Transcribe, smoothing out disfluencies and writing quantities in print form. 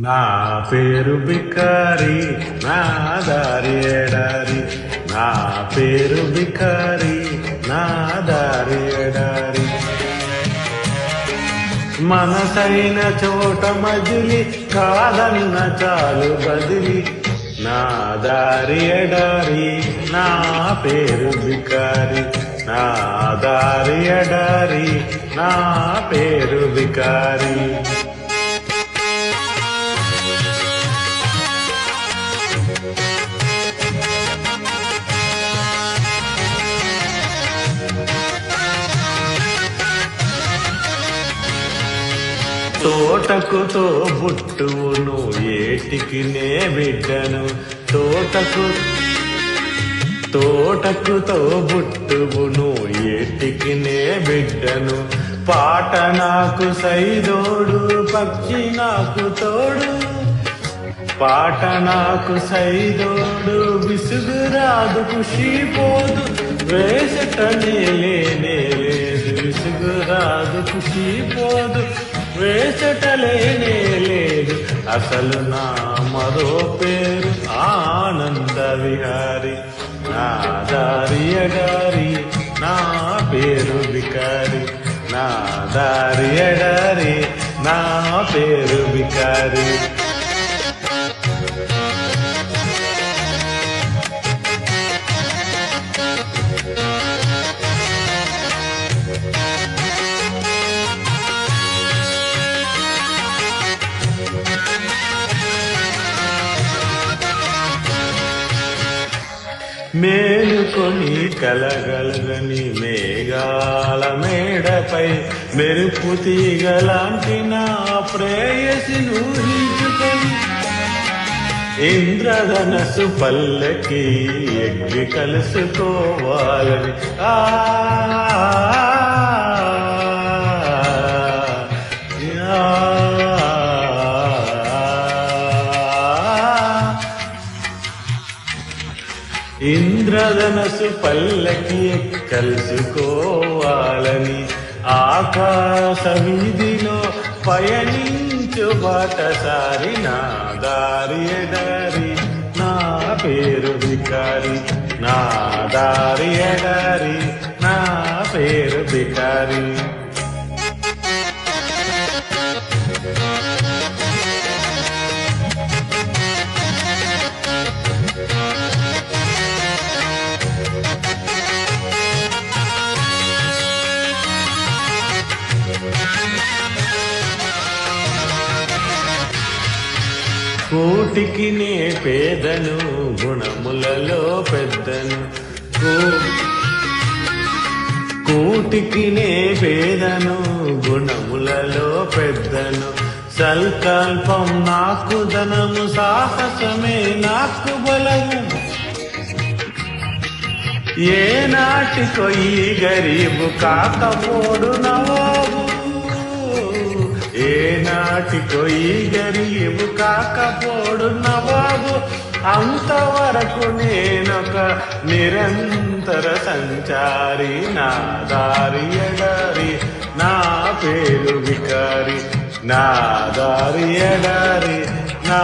నా పేరు బికారి, నా దారి ఎడారి. నా పేరు బికారి, నా దారి ఎడారి. మనసైన చోట మజిలి, కాదన్న చాలు బదిలి. నా దారి ఎడారి, నా పేరు బికారి. నా దారి ఎడారి, నా పేరు బికారి. తోటకు తోబుట్టువును, ఏటికి నే బిడ్డను. తోటకు తోబుట్టువును, ఏటికి నే బిడ్డను. పాట నాకు సైదోడు, పక్షి నాకు తోడు. పాట నాకు సైదోడు, విసుగురాదు ఖుషి పోదు. వేసటనే లేనే లేదు, విసుగురాదు ఖుషి పోదు. వేసటలేనే లేదు, అసలు నా మరో పేరు ఆనంద విహారి. నా దారి ఎడారి, నా పేరు బికారి. నా దారి ఎడారి, నా పేరు బికారి. మేలుకొని కలగలగని మేఘాల మేడపై, మెరుపు తీగలాంటి నా ప్రేయసి నూహించుకొని, ఇంద్రధనసు పల్లకి ఎక్కి కలుసుకోవాలని. ఇంద్రధనసు పల్లకి కలుసుకోవాలని, ఆకాశ వీధిలో పయనించు బాటసారి. నా దారి ఎడారి, నా పేరు బికారి. నా దారి ఎడారి, నా పేరు బికారి. కోటికి నే పేదను, గుణములలో పెద్దను. కోటికి నే పేదను, గుణములలో పెద్దను. సంకల్పం నాకు ధనము, సాహసమే నాకు బలము. ఏ నాటికో ఈ గరీబు కాకపోడు నవాబు. ఏ నాటికో ఈ గరీబు కాకపోడు నవాబు. అంతవరకు నేనొక నిరంతర సంచారి. నా దారి ఎడారి, నా పేరు బికారి. నా దారి ఎడారి, నా